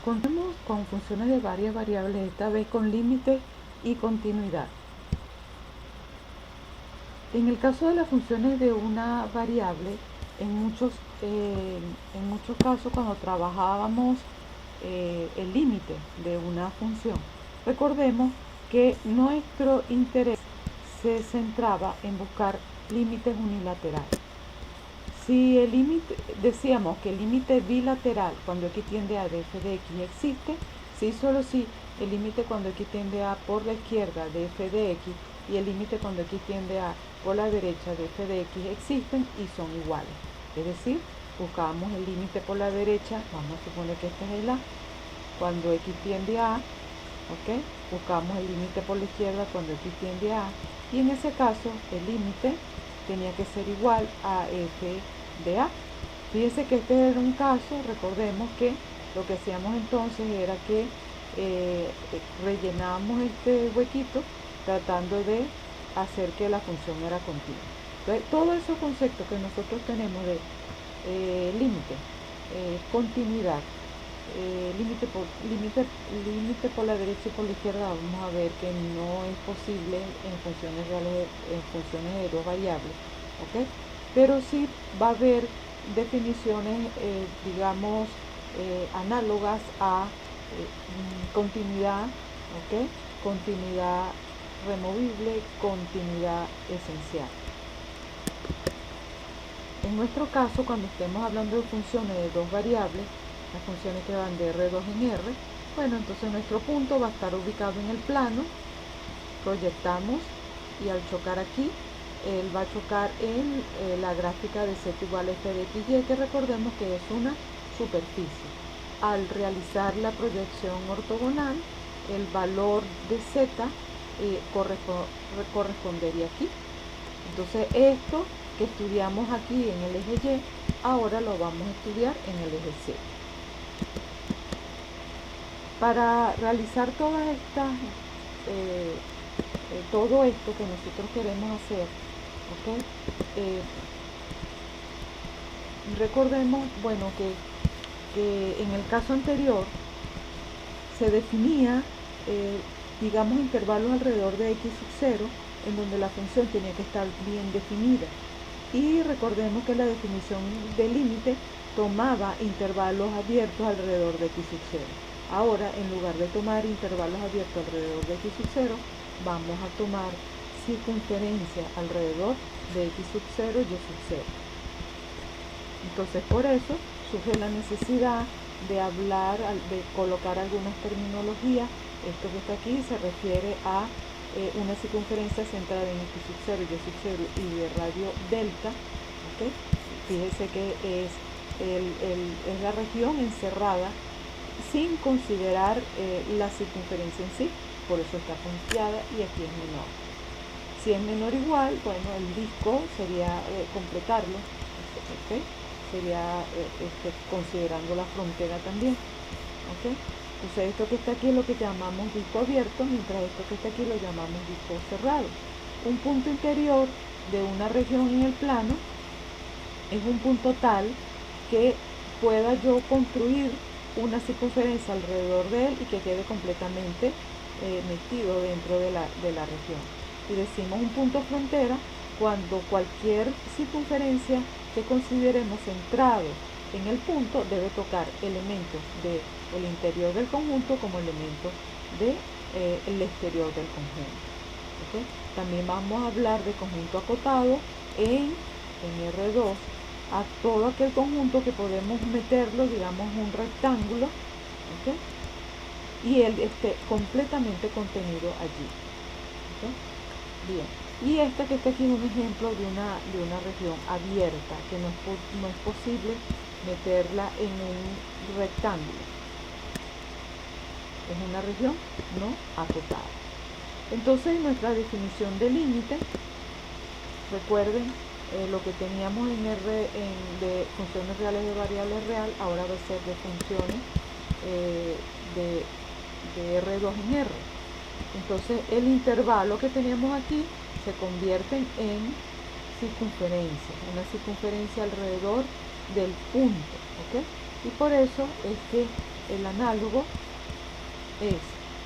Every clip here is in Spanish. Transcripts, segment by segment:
Continuamos con funciones de varias variables, esta vez con límite y continuidad. En el caso de las funciones de una variable, en muchos casos cuando trabajábamos el límite de una función, recordemos que nuestro interés se centraba en buscar límites unilaterales. Si el límite, decíamos que el límite bilateral cuando x tiende a de f de x existe, si y solo si el límite cuando x tiende a por la izquierda de f de x y el límite cuando x tiende a por la derecha de f de x existen y son iguales. Es decir, buscamos el límite por la derecha, vamos a suponer que este es el a, cuando x tiende a, ¿ok? Buscamos el límite por la izquierda cuando x tiende a, y en ese caso el límite tenía que ser igual a f de a. Fíjense que este era un caso, recordemos que lo que hacíamos entonces era que rellenábamos este huequito tratando de hacer que la función era continua. Entonces, todos esos conceptos que nosotros tenemos de límite, continuidad, límite por la derecha y por la izquierda, vamos a ver que no es posible en funciones reales, en funciones de dos variables, ¿ok? Pero sí va a haber definiciones, digamos, análogas a continuidad, ¿ok? Continuidad removible, continuidad esencial. En nuestro caso, cuando estemos hablando de funciones de dos variables, las funciones que van de R2 en R, bueno, entonces nuestro punto va a estar ubicado en el plano, proyectamos y al chocar aquí, él va a chocar en la gráfica de z igual a f de x y, que recordemos que es una superficie. Al realizar la proyección ortogonal, el valor de z correspondería aquí. Entonces esto que estudiamos aquí en el eje Y, ahora lo vamos a estudiar en el eje Z. Para realizar todas estas, todo esto que nosotros queremos hacer, ¿okay? Recordemos, bueno, que en el caso anterior se definía, digamos, intervalos alrededor de x sub 0, en donde la función tenía que estar bien definida. Y recordemos que la definición de límite tomaba intervalos abiertos alrededor de x sub 0. Ahora, en lugar de tomar intervalos abiertos alrededor de x sub 0, vamos a tomar circunferencia alrededor de x sub 0 y y sub 0. Entonces, por eso surge la necesidad de hablar, de colocar algunas terminologías. Esto que está aquí se refiere a una circunferencia centrada en x sub 0 y y sub 0 y de radio delta, ¿okay? Fíjese que es la región encerrada sin considerar la circunferencia en sí, por eso está punteada y aquí es menor. Si es menor o igual, bueno, el disco sería completarlo, ¿okay? Sería considerando la frontera también, ¿okay? Entonces esto que está aquí es lo que llamamos disco abierto, mientras esto que está aquí lo llamamos disco cerrado. Un punto interior de una región en el plano es un punto tal que pueda yo construir una circunferencia alrededor de él y que quede completamente metido dentro de la región. Y decimos un punto frontera cuando cualquier circunferencia que consideremos centrado en el punto debe tocar elementos del interior del conjunto como elementos del exterior del conjunto. ¿Okay? También vamos a hablar de conjunto acotado en R2 a todo aquel conjunto que podemos meterlo, digamos, un rectángulo, ¿okay? Y él esté completamente contenido allí. ¿Okay? Bien. Y este que está aquí es un ejemplo de una región abierta, que no es posible meterla en un rectángulo. Es una región no acotada. Entonces, en nuestra definición de límite, recuerden lo que teníamos en de funciones reales de variable real, ahora va a ser de funciones de R2 en R. Entonces, el intervalo que teníamos aquí se convierte en circunferencia, una circunferencia alrededor del punto, ¿ok? Y por eso es que el análogo es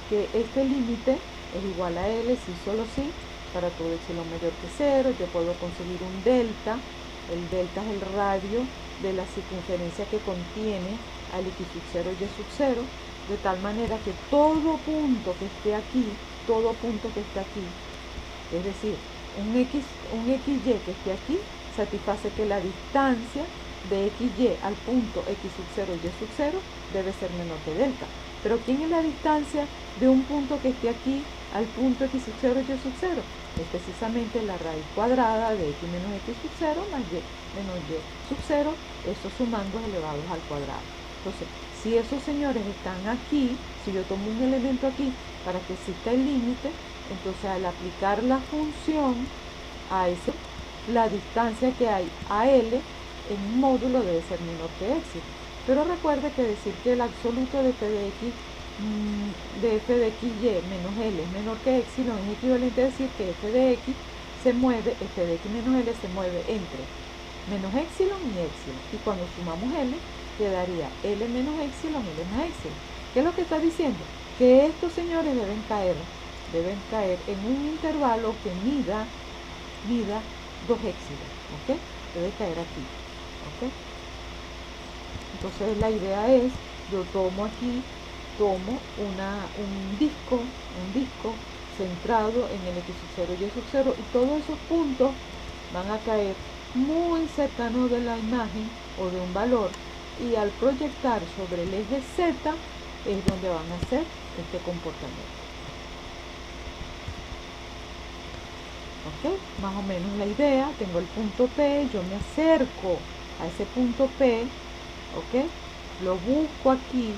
que este límite es igual a L si solo si para todo epsilon mayor que 0. Yo puedo conseguir un delta. El delta es el radio de la circunferencia que contiene al x sub 0 y y sub 0, de tal manera que todo punto que esté aquí, es decir, un xy que esté aquí, satisface que la distancia de xy al punto x sub 0 y sub 0 debe ser menor que delta. Pero ¿quién es la distancia de un punto que esté aquí al punto x sub 0 y sub 0? Es precisamente la raíz cuadrada de x menos x sub 0 más y menos y sub 0, esos sumandos elevados al cuadrado. Entonces, si esos señores están aquí, si yo tomo un elemento aquí para que exista el límite, entonces al aplicar la función a ese, la distancia que hay a L en un módulo debe ser menor que x. Pero recuerde que decir que el absoluto de f de x y menos L es menor que epsilon es equivalente a decir que f de x menos L se mueve entre menos epsilon y epsilon. Y cuando sumamos L, quedaría L menos epsilon, L más epsilon. ¿Qué es lo que está diciendo? Que estos señores deben caer en un intervalo que mida 2 epsilon, ¿ok? Debe caer aquí, ¿ok? Entonces la idea es, yo tomo un disco centrado en el x sub 0 y y sub 0, y todos esos puntos van a caer muy cercanos de la imagen o de un valor, y al proyectar sobre el eje Z es donde van a hacer este comportamiento. ¿Ok? Más o menos la idea, tengo el punto P, yo me acerco a ese punto P, ¿ok? Lo busco aquí,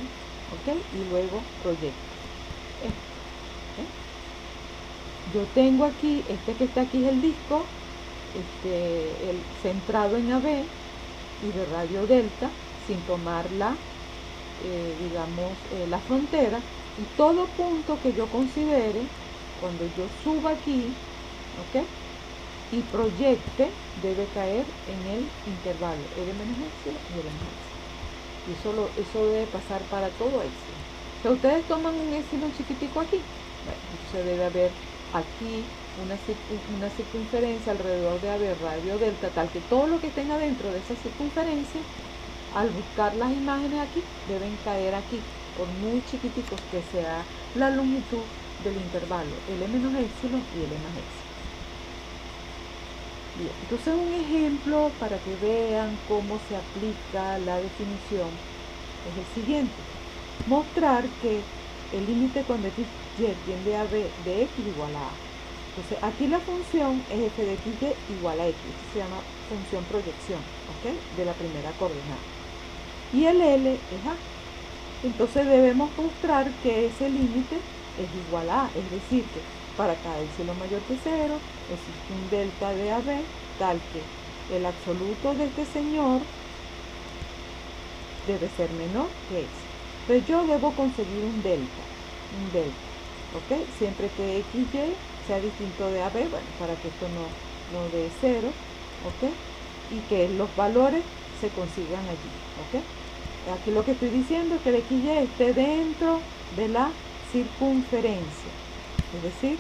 ¿ok? Y luego proyecto. ¿Okay? Yo tengo aquí, este que está aquí es el disco, el centrado en AB y de radio delta, sin tomar la frontera, y todo punto que yo considere, cuando yo suba aquí, ¿ok? Y proyecte, debe caer en el intervalo L menos epsilon y L más epsilon. Y eso debe pasar para todo epsilon. Si ustedes toman un epsilon chiquitico aquí, bueno, entonces debe haber aquí una circunferencia alrededor de AB radio delta, tal que todo lo que estén adentro de esa circunferencia, al buscar las imágenes aquí, deben caer aquí, por muy chiquiticos que sea la longitud del intervalo L menos epsilon y L más epsilon. Bien, entonces un ejemplo para que vean cómo se aplica la definición es el siguiente: mostrar que el límite cuando x y tiende a b de x igual a a. Entonces aquí la función es f de x y igual a x, esto se llama función proyección, ¿ok? De la primera coordenada. Y el L es a. Entonces debemos mostrar que ese límite es igual a, es decir, que para cada epsilon mayor que 0 existe un delta de AB tal que el absoluto de este señor debe ser menor que x. Entonces yo debo conseguir un delta, ¿ok? Siempre que xy sea distinto de AB, bueno, para que esto no dé 0, ¿ok? Y que los valores se consigan allí, ¿ok? Aquí lo que estoy diciendo es que el xy esté dentro de la circunferencia, es decir,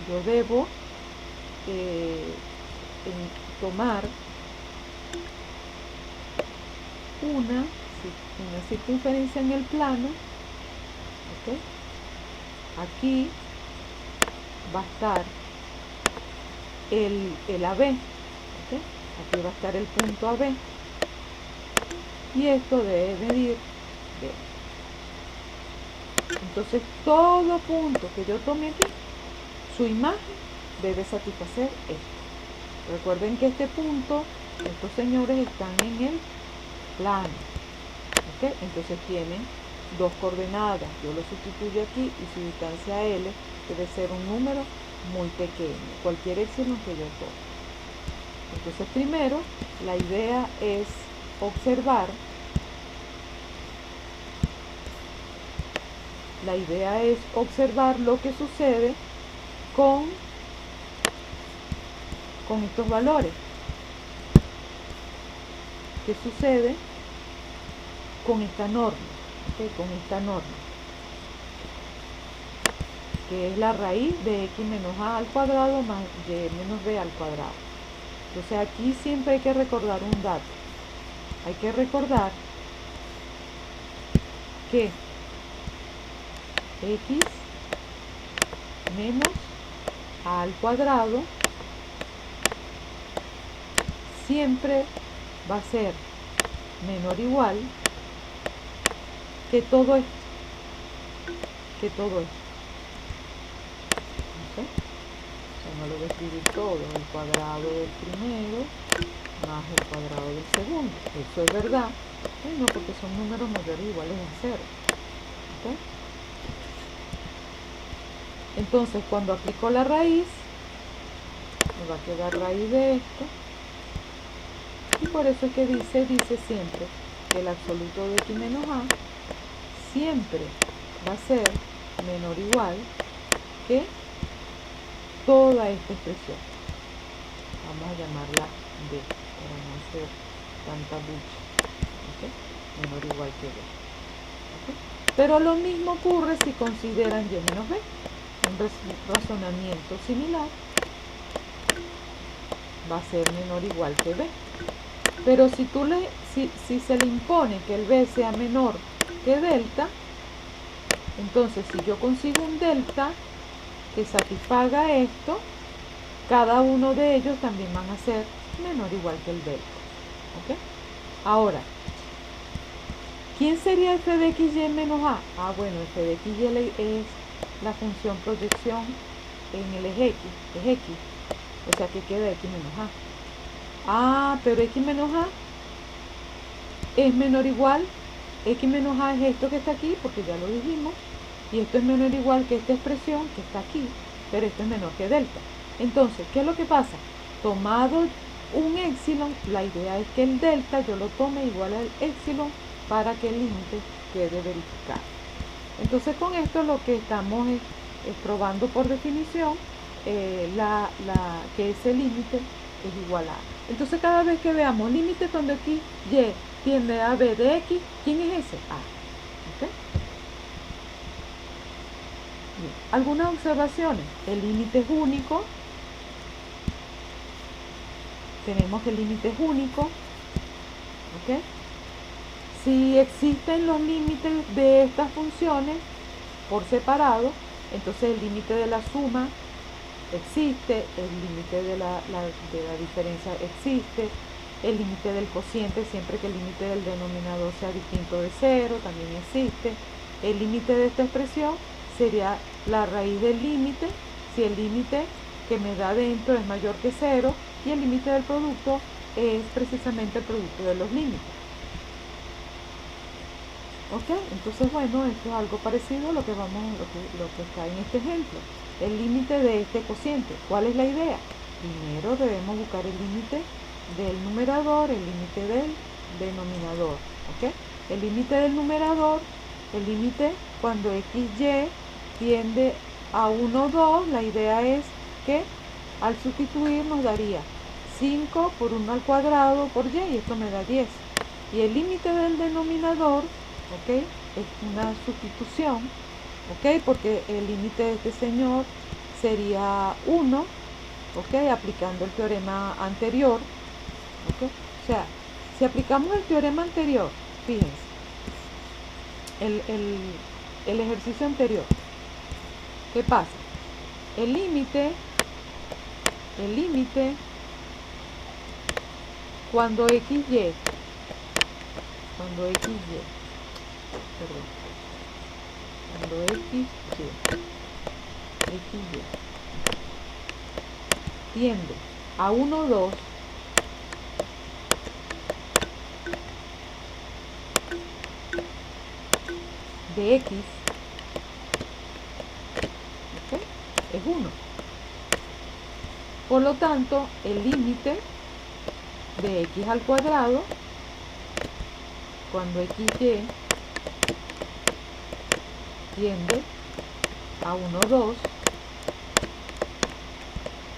yo debo tomar una circunferencia en el plano, ¿ok? Aquí va a estar el AB, ¿ok? Aquí va a estar el punto AB, y esto debe medir B. Entonces todo punto que yo tome aquí, su imagen debe satisfacer esto. Recuerden que este punto, estos señores están en el plano, ¿ok? Entonces tienen dos coordenadas, yo lo sustituyo aquí, y su distancia L debe ser un número muy pequeño, cualquier epsilon que yo tome. Entonces primero la idea es observar lo que sucede con estos valores. ¿Qué sucede con esta norma? ¿Okay? Con esta norma, que es la raíz de x menos a al cuadrado más y menos b al cuadrado. Entonces aquí siempre hay que recordar un dato. Hay que recordar que x menos a al cuadrado siempre va a ser menor o igual que todo esto. ¿Okay? O sea, no lo voy a escribir todo, el cuadrado del primero más el cuadrado del segundo. Eso es verdad, no, porque son números mayores o iguales a 0. ¿Okay? Entonces, cuando aplico la raíz, me va a quedar raíz de esto. Y por eso es que dice siempre que el absoluto de x menos a siempre va a ser menor o igual que toda esta expresión. Vamos a llamarla b para no hacer tanta bucha. ¿Okay? Menor o igual que b. ¿Okay? Pero lo mismo ocurre si consideran y menos b. Un razonamiento similar va a ser menor o igual que b. Pero si se le impone que el b sea menor que delta, entonces si yo consigo un delta que satisfaga esto, cada uno de ellos también van a ser menor o igual que el delta. ¿Okay? Ahora, ¿quién sería f de x y menos a? Bueno, f de x y es la función proyección en el eje x, es x, o sea que queda x menos a. Pero x menos a es menor o igual, x menos a es esto que está aquí, porque ya lo dijimos, y esto es menor o igual que esta expresión que está aquí, pero esto es menor que delta. Entonces, ¿qué es lo que pasa? Tomado un épsilon, la idea es que el delta yo lo tome igual al épsilon para que el límite quede verificado. Entonces, con esto lo que estamos es probando por definición que ese límite es igual a. Entonces, cada vez que veamos límite cuando x, y tiende a b de x, ¿quién es ese? A. ¿Okay? Bien. Algunas observaciones. El límite es único. Tenemos que el límite es único. ¿Okay? Si existen los límites de estas funciones por separado, entonces el límite de la suma existe, el límite de la diferencia existe, el límite del cociente siempre que el límite del denominador sea distinto de 0 también existe. El límite de esta expresión sería la raíz del límite si el límite que me da dentro es mayor que 0 y el límite del producto es precisamente el producto de los límites. ¿Ok? Entonces, bueno, esto es algo parecido a lo que está en este ejemplo. El límite de este cociente. ¿Cuál es la idea? Primero debemos buscar el límite del numerador, el límite del denominador. ¿Ok? El límite del numerador, el límite cuando x, y tiende a 1, 2, la idea es que al sustituir nos daría 5 por 1 al cuadrado por y, y esto me da 10. Y el límite del denominador, ¿ok? Es una sustitución, ¿ok? Porque el límite de este señor sería 1, ¿ok? Aplicando el teorema anterior, ¿ok? O sea, si aplicamos el teorema anterior, fíjense, el ejercicio anterior, ¿qué pasa? El límite, cuando x, y, cuando x, tiende a 1, 2, de x, ¿okay? Es 1. Por lo tanto, el límite de x al cuadrado, cuando x, y tiende a 1, 2,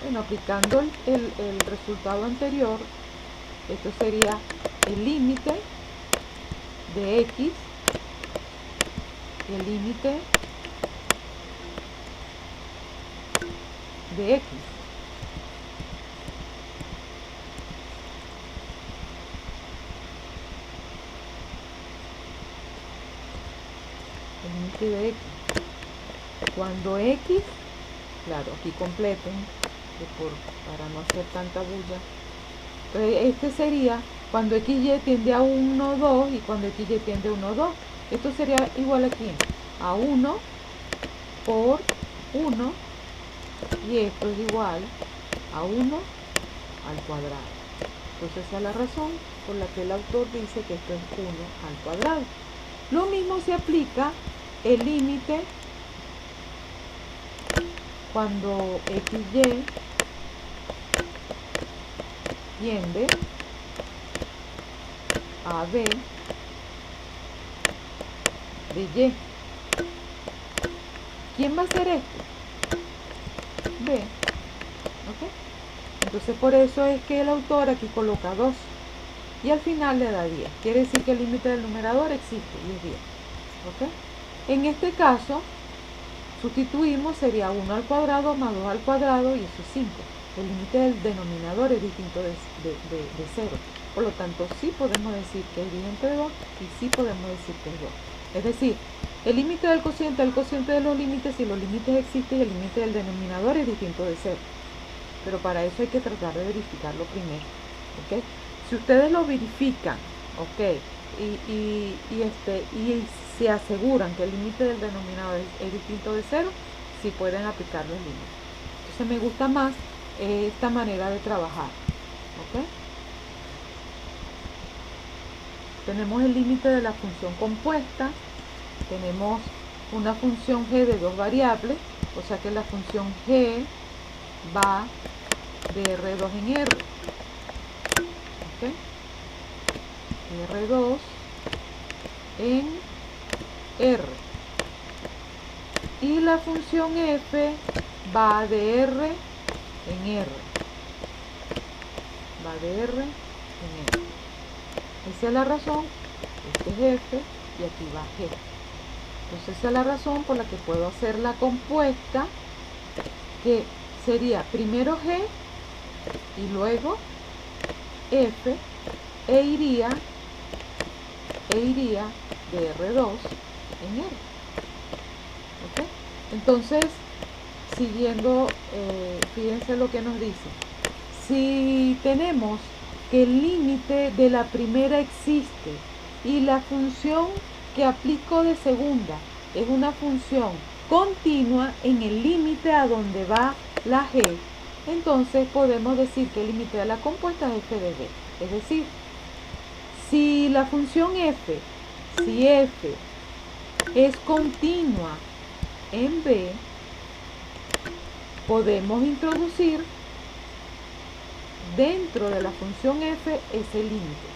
bueno, aplicando el resultado anterior, esto sería el límite de x y el límite de x. El límite de x. Cuando x, claro, aquí completen, para no hacer tanta bulla. Entonces, este sería cuando xy tiende a 1, 2 y cuando xy tiende a 1, 2. Esto sería igual aquí a 1 por 1 y esto es igual a 1 al cuadrado. Entonces esa es la razón por la que el autor dice que esto es 1 al cuadrado. Lo mismo se aplica el límite cuando xy tiende a b de y. ¿Quién va a hacer esto? B. ¿Ok? Entonces por eso es que el autor aquí coloca 2 y al final le da 10. Quiere decir que el límite del numerador existe y es 10. ¿Ok? En este caso, sustituimos, sería 1 al cuadrado más 2 al cuadrado y eso es 5. El límite del denominador es distinto de 0. Por lo tanto, sí podemos decir que es 10 entre 2 y sí podemos decir que es 2. Es decir, el límite del cociente de los límites, si los límites existen, y el límite del denominador es distinto de 0. Pero para eso hay que tratar de verificarlo primero. ¿Ok? Si ustedes lo verifican, ¿ok? Y se aseguran que el límite del denominador es distinto de 0, sí pueden aplicar los límites. Entonces me gusta más esta manera de trabajar. ¿Ok? Tenemos el límite de la función compuesta. Tenemos una función g de dos variables, o sea que la función g va de R2 en R. ¿Ok? R2 en R. Y la función f va de R en R. Va de R en R. Esa es la razón. Este es f y aquí va g. Entonces esa es la razón por la que puedo hacer la compuesta, que sería primero g y luego f, e iría de R2 en R. ¿Ok? Entonces, siguiendo, fíjense lo que nos dice. Si tenemos que el límite de la primera existe y la función que aplico de segunda es una función continua en el límite a donde va la g, entonces podemos decir que el límite de la compuesta es f de b. Es decir, si la función f, si f es continua en b, podemos introducir dentro de la función f ese límite,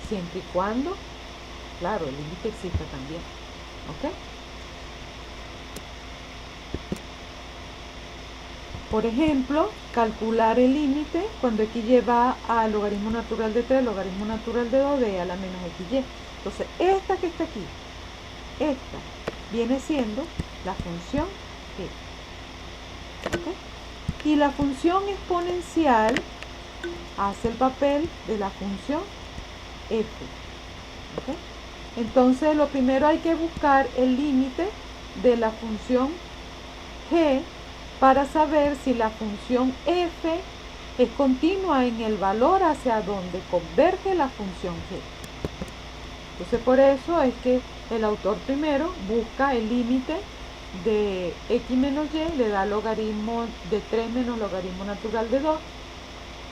siempre y cuando, claro, el límite exista también. ¿Ok? Por ejemplo, calcular el límite cuando xy va al logaritmo natural de 3, logaritmo natural de 2 de a la menos xy. Entonces, esta que está aquí, esta viene siendo la función g. ¿Ok? Y la función exponencial hace el papel de la función f. ¿Ok? Entonces, lo primero hay que buscar el límite de la función g para saber si la función f es continua en el valor hacia donde converge la función g. Entonces, por eso es que el autor primero busca el límite de x menos y, le da logaritmo de 3 menos logaritmo natural de 2,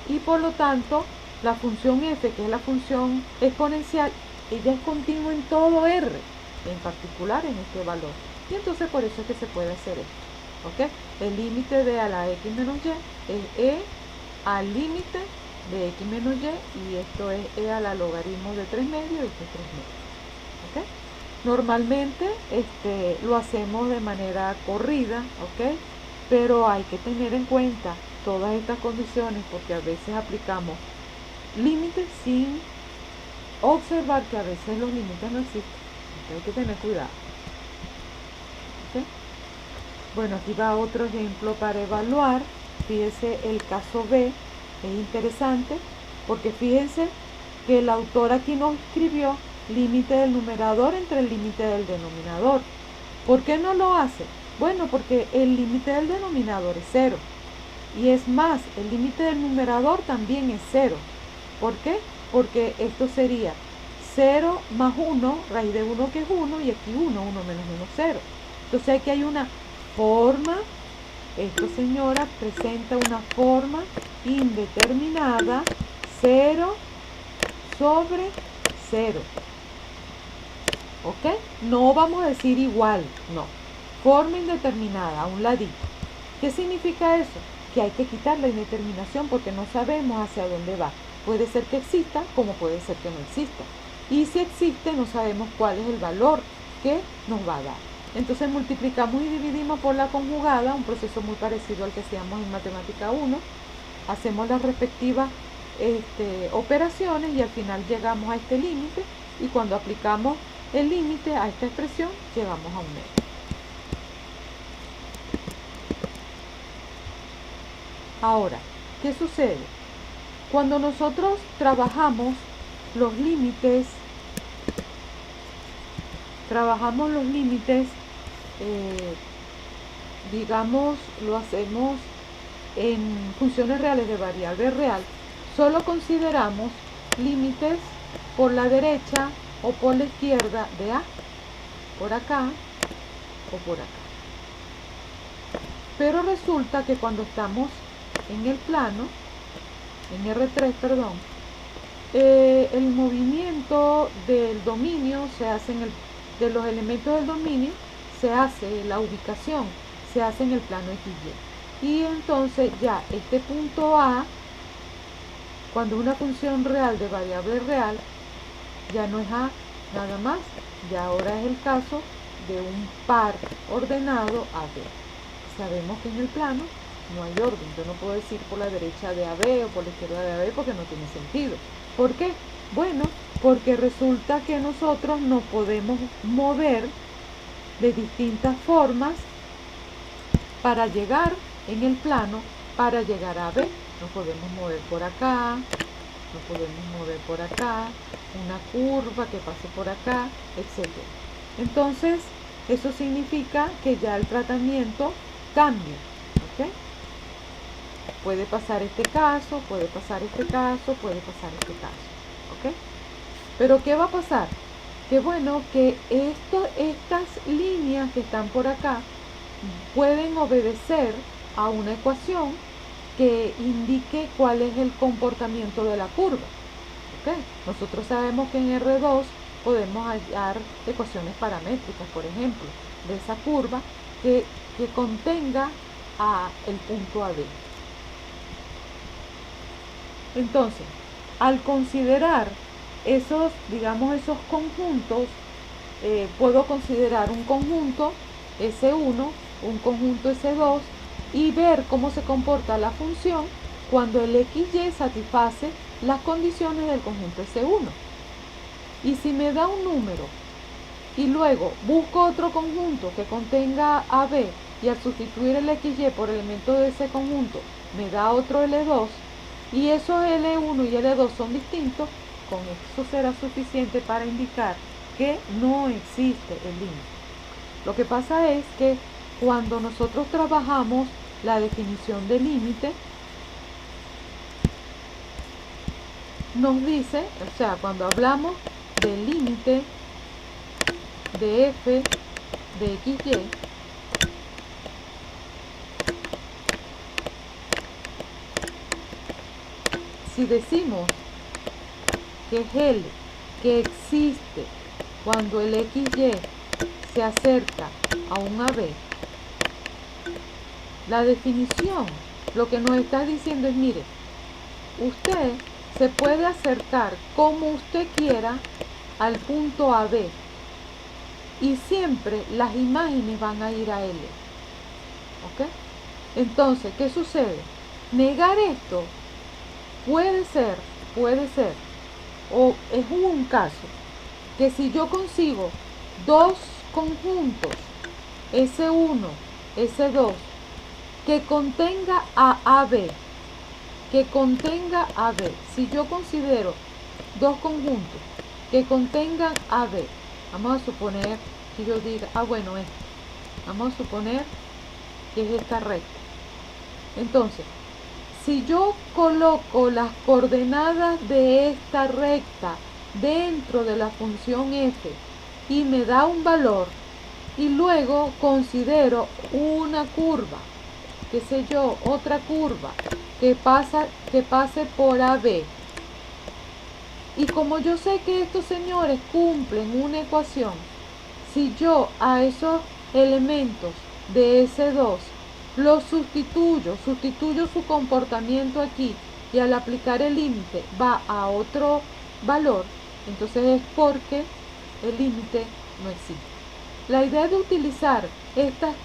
y por lo tanto la función f, que es la función exponencial, ella es continua en todo r, en particular en este valor, y entonces por eso es que se puede hacer esto. ¿Ok? El límite de a la x menos y es e al límite de x menos y esto es e a la logaritmo de 3 medios y esto es 3 medios. ¿Ok? Normalmente lo hacemos de manera corrida, ¿ok? Pero hay que tener en cuenta todas estas condiciones porque a veces aplicamos límites sin observar que a veces los límites no existen. Hay que tener cuidado. ¿Okay? Bueno, aquí va otro ejemplo para evaluar. Fíjese el caso B, es interesante porque fíjense que el autor aquí nos escribió límite del numerador entre el límite del denominador. ¿Por qué no lo hace? Bueno, porque el límite del denominador es 0. Y es más, el límite del numerador también es 0. ¿Por qué? Porque esto sería 0 más 1, raíz de 1 que es 1, y aquí 1 menos 1, 0. Entonces aquí hay una forma, esto señora presenta una forma indeterminada, 0 sobre 0. ¿Ok? No vamos a decir igual, no. Forma indeterminada, a un ladito. ¿Qué significa eso? Que hay que quitar la indeterminación porque no sabemos hacia dónde va. Puede ser que exista, como puede ser que no exista. Y si existe, no sabemos cuál es el valor que nos va a dar. Entonces multiplicamos y dividimos por la conjugada, un proceso muy parecido al que hacíamos en matemática 1. Hacemos las respectivas operaciones y al final llegamos a este límite, y cuando aplicamos el límite a esta expresión llegamos a un medio. Ahora, ¿qué sucede? Cuando nosotros trabajamos los límites, digamos, lo hacemos en funciones reales de variable real, solo consideramos límites por la derecha o por la izquierda de A, por acá o por acá. Pero resulta que cuando estamos en el plano, en R3, perdón, el movimiento del dominio se hace de los elementos del dominio, se hace la ubicación, se hace en el plano XY. Y entonces ya este punto A, cuando una función real de variable real, ya no es A nada más, ya ahora es el caso de un par ordenado AB. Sabemos que en el plano no hay orden. Yo no puedo decir por la derecha de AB o por la izquierda de AB porque no tiene sentido. ¿Por qué? Bueno, porque resulta que nosotros nos podemos mover de distintas formas para llegar en el plano, para llegar a AB. Nos podemos mover por acá, nos podemos mover por acá, una curva que pase por acá, etc. Entonces, eso significa que ya el tratamiento cambia. ¿Ok? Puede pasar este caso, puede pasar este caso, puede pasar este caso. ¿Ok? Pero ¿qué va a pasar? Que bueno, que estas líneas que están por acá pueden obedecer a una ecuación que indique cuál es el comportamiento de la curva. ¿Ok? Nosotros sabemos que en R2 podemos hallar ecuaciones paramétricas, por ejemplo, de esa curva que contenga el punto AB. Entonces, al considerar esos conjuntos, puedo considerar un conjunto S1, un conjunto S2 y ver cómo se comporta la función cuando el XY satisface las condiciones del conjunto S1. Y si me da un número y luego busco otro conjunto que contenga AB y al sustituir el XY por elemento de ese conjunto me da otro L2 y esos L1 y L2 son distintos, con eso será suficiente para indicar que no existe el límite. Lo que pasa es que cuando nosotros trabajamos la definición de límite, nos dice, o sea, cuando hablamos del límite de f de XY, si decimos que es el que existe cuando el XY se acerca a un AB, la definición lo que nos está diciendo es, mire, usted se puede acercar como usted quiera al punto AB y siempre las imágenes van a ir a L. ¿Ok? Entonces, ¿qué sucede? Negar esto puede ser o es un caso, que si yo consigo dos conjuntos, S1, S2, que contenga a AB, si yo considero dos conjuntos que contengan AB, vamos a suponer que yo diga, bueno, vamos a suponer que es esta recta. Entonces, si yo coloco las coordenadas de esta recta dentro de la función f y me da un valor, y luego considero una curva, qué sé yo, otra curva que pase por AB, y como yo sé que estos señores cumplen una ecuación, si yo a esos elementos de S2 los sustituyo su comportamiento aquí, y al aplicar el límite va a otro valor, entonces es porque el límite no existe. La idea de utilizar estas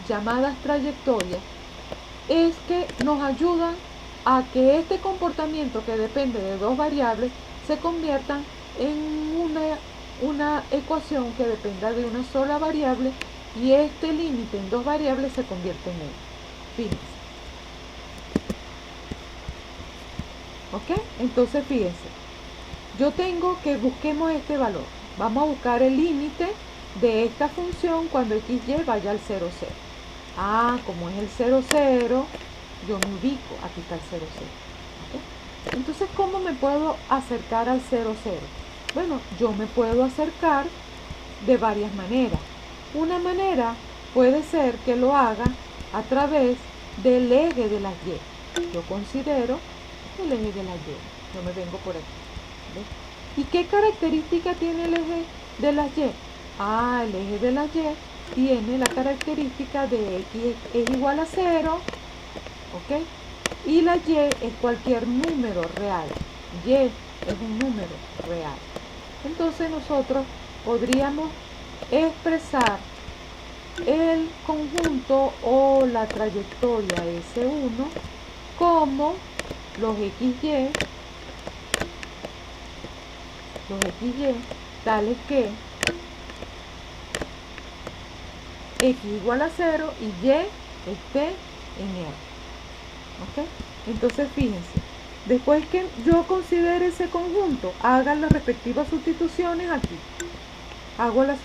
llamadas trayectorias es que nos ayudan a que este comportamiento, que depende de dos variables, se conviertan en una ecuación que dependa de una sola variable, y este límite en dos variables se convierte en uno. Fíjense. ¿Ok? Entonces fíjense. Yo tengo que busquemos este valor. Vamos a buscar el límite de esta función cuando xy vaya al 0, 0. Como es el 0, 0, yo me ubico. Aquí está el 0, 0. ¿Okay? Entonces, ¿cómo me puedo acercar al 0, 0? Bueno, yo me puedo acercar de varias maneras. Una manera puede ser que lo haga a través del eje de las y. Yo considero el eje de las y. Yo me vengo por aquí. ¿Ves? ¿Y qué característica tiene el eje de las y? El eje de las y tiene la característica de x es igual a 0, ¿ok? Y la y es cualquier número real. Y es un número real. Entonces nosotros podríamos expresar el conjunto o la trayectoria S1 como los XY tales que x igual a 0 y y esté en R. ¿Ok? Entonces fíjense, después que yo considere ese conjunto, hagan las respectivas sustituciones aquí. Hago las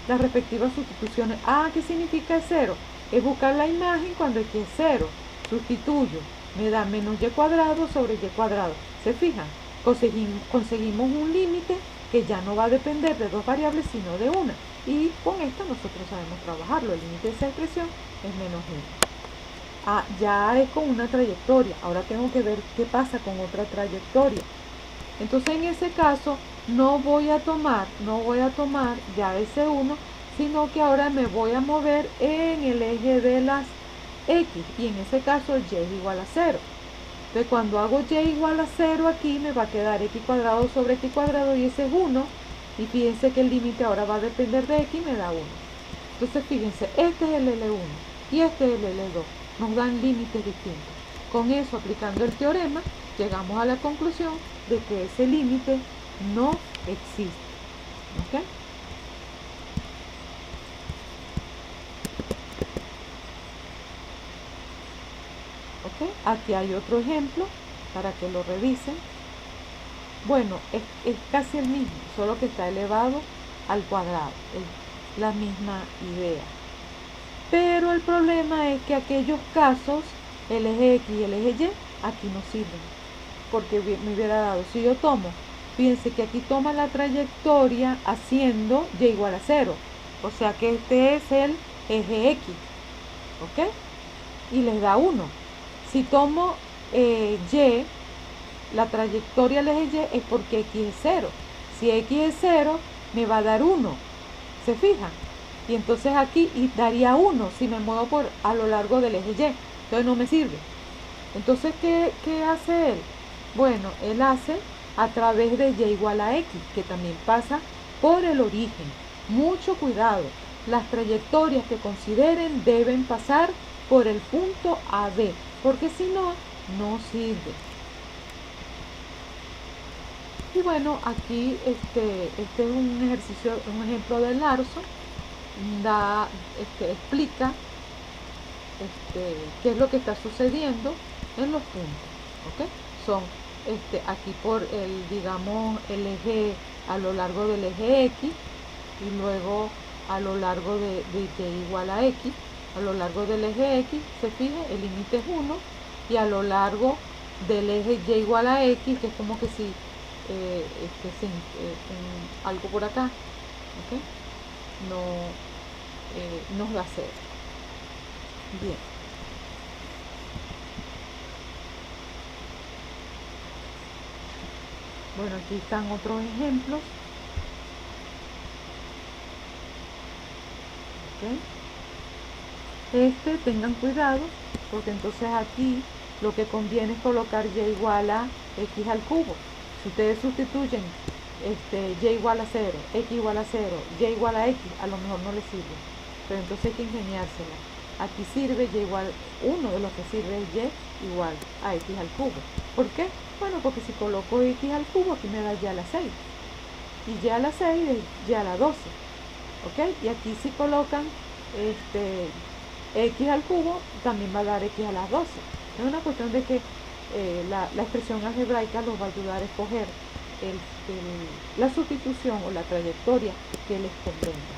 respectivas sustituciones. ¿Qué significa 0? Es buscar la imagen cuando x es 0. Sustituyo. Me da menos y cuadrado sobre y cuadrado. ¿Se fijan? Conseguimos un límite que ya no va a depender de dos variables, sino de una. Y con esto nosotros sabemos trabajarlo. El límite de esa expresión es menos 1. Ya es con una trayectoria. Ahora tengo que ver qué pasa con otra trayectoria. Entonces en ese caso no voy a tomar ya S1, sino que ahora me voy a mover en el eje de las X, y en ese caso y es igual a 0. Entonces cuando hago y igual a 0 aquí, me va a quedar x cuadrado sobre x cuadrado, y ese es 1, y fíjense que el límite ahora va a depender de x y me da 1. Entonces fíjense, este es el L1 y este es el L2, nos dan límites distintos. Con eso, aplicando el teorema, llegamos a la conclusión de que ese límite no existe. ¿Ok? ¿Ok? Aquí hay otro ejemplo para que lo revisen. Bueno, es casi el mismo, solo que está elevado al cuadrado. Es la misma idea. Pero el problema es que aquellos casos, el eje X y el eje Y, aquí no sirven. Porque me hubiera dado, si yo tomo, fíjense que aquí toma la trayectoria haciendo y igual a 0. O sea que este es el eje X. ¿Ok? Y les da 1. Si tomo Y, la trayectoria del eje Y es porque X es 0. Si X es 0, me va a dar 1. ¿Se fijan? Y entonces aquí daría 1 si me muevo a lo largo del eje Y. Entonces no me sirve. Entonces, ¿qué hace él? Bueno, él hace a través de y igual a X, que también pasa por el origen. Mucho cuidado. Las trayectorias que consideren deben pasar por el punto AB, porque si no, no sirve. Y bueno, aquí este es un ejercicio, un ejemplo de Larson, explica qué es lo que está sucediendo en los puntos, ¿ok? Son aquí por digamos, el eje, a lo largo del eje X, y luego a lo largo de y igual a X, a lo largo del eje X, se fija, el límite es 1, y a lo largo del eje Y igual a X, que es como que si algo por acá, ¿ok? No, nos da 0. Bien. Bueno, aquí están otros ejemplos. ¿Okay? Tengan cuidado, porque entonces aquí lo que conviene es colocar y igual a x al cubo. Si ustedes sustituyen y igual a 0, x igual a 0, y igual a x, a lo mejor no les sirve. Pero entonces hay que ingeniársela. Aquí sirve y igual, uno de los que sirve es y igual a x al cubo. ¿Por qué? Bueno, porque si coloco x al cubo, aquí me da y a la 6. Y y a la 6 es y a la 12. ¿Ok? Y aquí si colocan x al cubo, también va a dar x a las 12. Es una cuestión de que la expresión algebraica los va a ayudar a escoger la sustitución o la trayectoria que les convenga.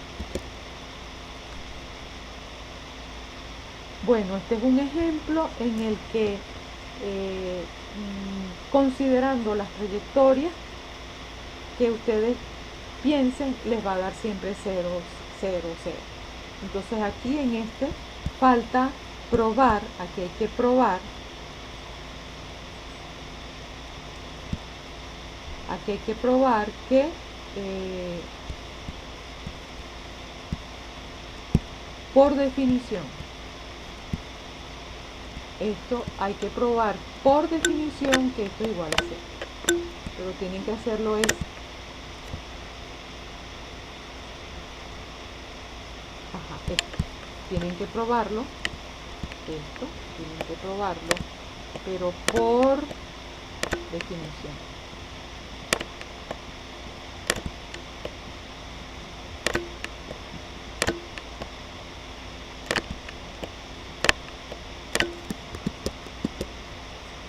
Bueno, este es un ejemplo en el que considerando las trayectorias que ustedes piensen, les va a dar siempre 0, 0, 0. Entonces aquí en falta probar, aquí hay que probar, que por definición, esto hay que probar por definición que esto es igual a 0. Pero tienen que hacerlo tienen que probarlo, tienen que probarlo, pero por definición.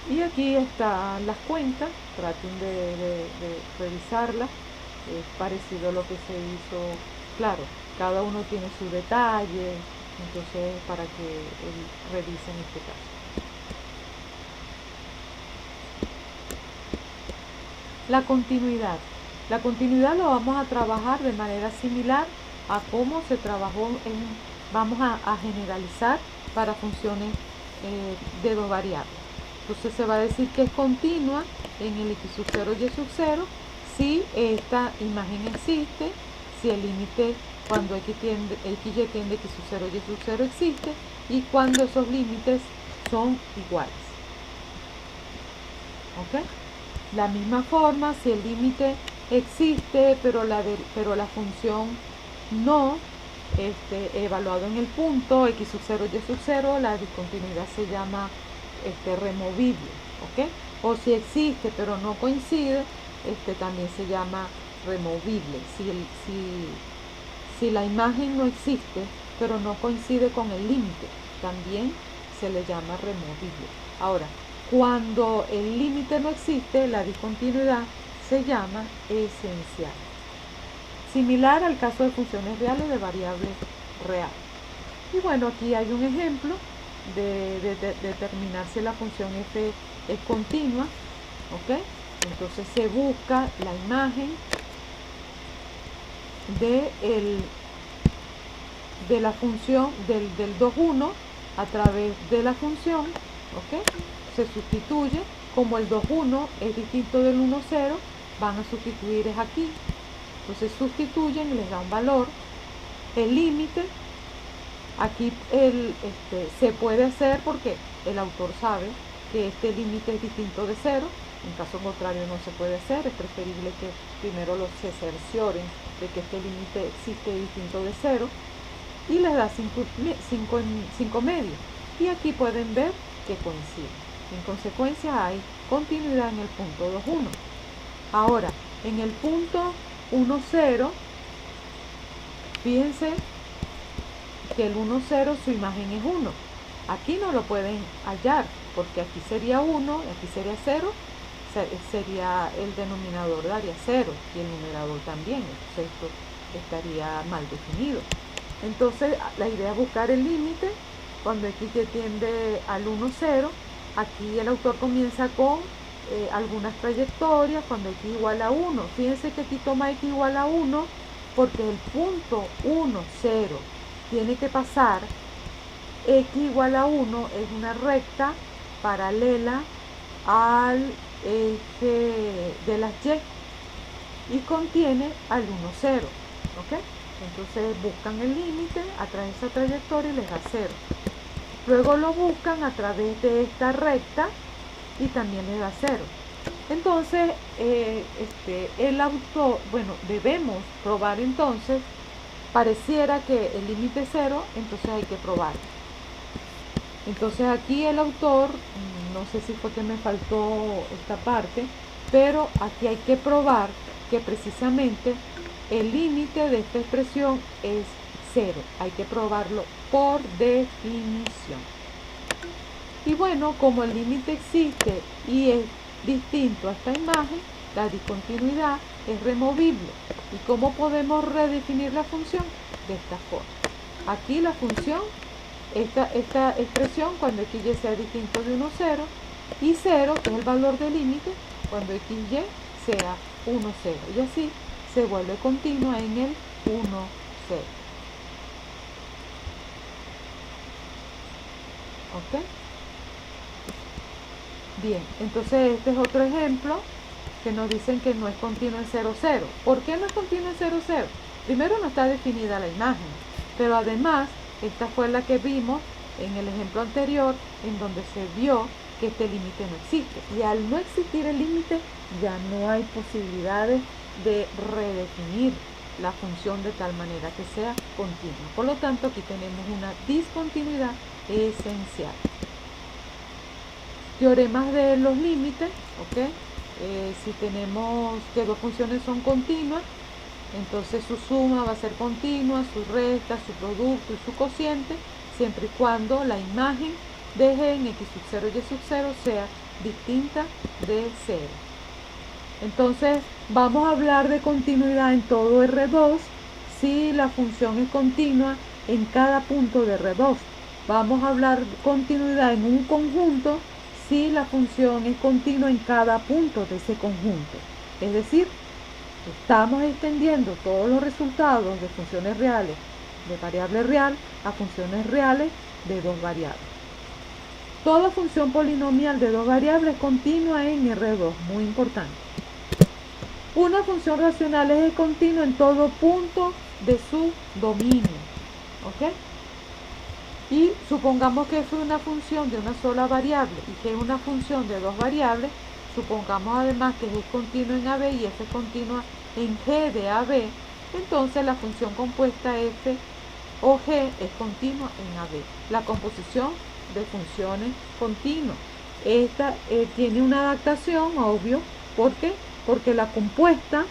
Y aquí están las cuentas, traten de revisarlas, es parecido a lo que se hizo, claro, cada uno tiene su detalle, entonces para que revisen este caso. La continuidad. La continuidad lo vamos a trabajar de manera similar a cómo se trabajó vamos a generalizar para funciones de dos variables. Entonces se va a decir que es continua en el x sub 0 y sub 0 si esta imagen existe, si el límite cuando x y tiende x sub 0 y sub 0 existe, y cuando esos límites son iguales. ¿Ok? La misma forma, si el límite existe, pero la función no evaluado en el punto x sub 0 y sub 0, la discontinuidad se llama removible, ¿ok? O si existe pero no coincide, también se llama removible. Si la imagen no existe pero no coincide con el límite, también se le llama removible. Ahora, cuando el límite no existe, la discontinuidad se llama esencial. Similar al caso de funciones reales de variables reales. Y bueno, aquí hay un ejemplo de determinar si la función f es continua, ¿ok? Entonces se busca la imagen de la función del 2,1 a través de la función, ¿ok? Se sustituye, como el 2,1 es distinto del 1,0, van a sustituir es aquí. Entonces sustituyen y les da un valor. El límite, aquí se puede hacer porque el autor sabe que este límite es distinto de 0. En caso contrario no se puede hacer. Es preferible que primero se cercioren de que este límite existe distinto de 0. Y les da 5 medios. Y aquí pueden ver que coincide. En consecuencia hay continuidad en el punto 2,1. Ahora, En el punto 1, 0, fíjense que el 1, 0 su imagen es 1. Aquí no lo pueden hallar, porque aquí sería 1, aquí sería 0, sería el denominador daría 0 y el numerador también, entonces esto estaría mal definido. Entonces la idea es buscar el límite cuando x tiende al 1, 0. Aquí el autor comienza con algunas trayectorias cuando x igual a 1. Fíjense que aquí toma x igual a 1 porque el punto 1, 0 tiene que pasar, x igual a 1 es una recta paralela al eje de las y contiene al 1, 0. ¿Ok? Entonces buscan el límite a través de esa trayectoria y les da 0. Luego lo buscan a través de esta recta y también les da 0. Entonces, el autor, bueno, debemos probar entonces, pareciera que el límite es 0, entonces hay que probar. Entonces aquí el autor, no sé si fue que me faltó esta parte, pero aquí hay que probar que precisamente el límite de esta expresión es 0. Hay que probarlo por definición. Y bueno, como el límite existe y es distinto a esta imagen, la discontinuidad es removible. ¿Y cómo podemos redefinir la función? De esta forma. Aquí la función, esta expresión cuando xy sea distinto de 1, 0, y 0, que es el valor del límite, cuando xy sea 1, 0. Y así se vuelve continua en el 1, 0. ¿Ok? Bien, entonces este es otro ejemplo que nos dicen que no es continuo en 0, 0. ¿Por qué no es continuo en 0, 0? Primero no está definida la imagen, pero además esta fue la que vimos en el ejemplo anterior, en donde se vio que este límite no existe. Y al no existir el límite, ya no hay posibilidades de redefinir la función de tal manera que sea continua. Por lo tanto, aquí tenemos una discontinuidad esencial. Teoremas de los límites, ¿ok? Si tenemos que dos funciones son continuas, entonces su suma va a ser continua, su resta, su producto y su cociente, siempre y cuando la imagen de g en x sub 0 y y sub 0 sea distinta de 0. Entonces vamos a hablar de continuidad en todo R2 si la función es continua en cada punto de R2. Vamos a hablar de continuidad en un conjunto si la función es continua en cada punto de ese conjunto. Es decir, estamos extendiendo todos los resultados de funciones reales de variable real a funciones reales de dos variables. Toda función polinomial de dos variables es continua en R2, muy importante. Una función racional es continua en todo punto de su dominio. ¿Ok? Y supongamos que f es una función de una sola variable y que es una función de dos variables. Supongamos además que g es continua en AB y f es continua en g de AB. Entonces la función compuesta f o g es continua en AB. La composición de funciones continuas. Esta tiene una adaptación, obvio. ¿Por qué? Porque la compuesta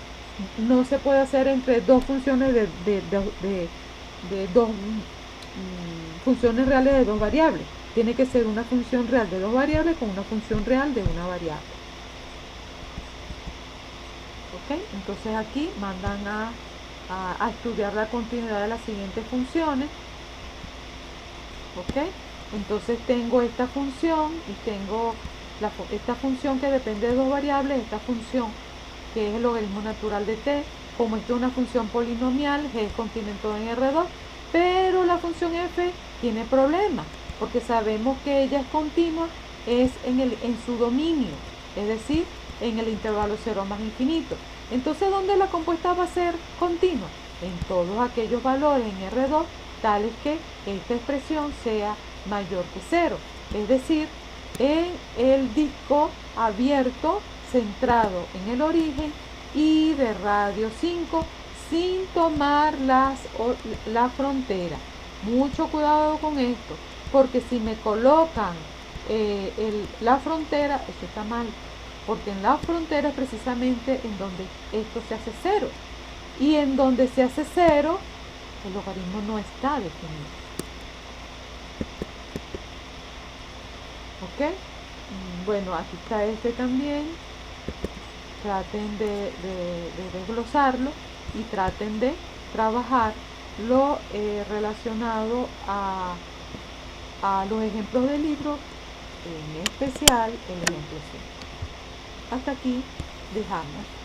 no se puede hacer entre dos funciones de dos funciones reales de dos variables. Tiene que ser una función real de dos variables con una función real de una variable. ¿Ok? Entonces aquí mandan a estudiar la continuidad de las siguientes funciones. ¿Ok? Entonces tengo esta función y tengo esta función que depende de dos variables, esta función que es el logaritmo natural de t. Como esto es una función polinomial, g es continua en todo en R2, pero la función f tiene problemas, porque sabemos que ella es continua es en su dominio, es decir, en el intervalo 0 más infinito. Entonces, ¿dónde la compuesta va a ser continua? En todos aquellos valores en R2 tales que esta expresión sea mayor que 0, es decir, en el disco abierto centrado en el origen y de radio 5 sin tomar la frontera. Mucho cuidado con esto, porque si me colocan la frontera, eso está mal. porque en la frontera es precisamente en donde esto se hace cero. Y en donde se hace cero, el logaritmo no está definido. ¿Ok? Bueno, aquí está este también. Traten de desglosarlo y traten de trabajar lo relacionado a los ejemplos del libro, en especial el ejemplo 5. Hasta aquí dejamos.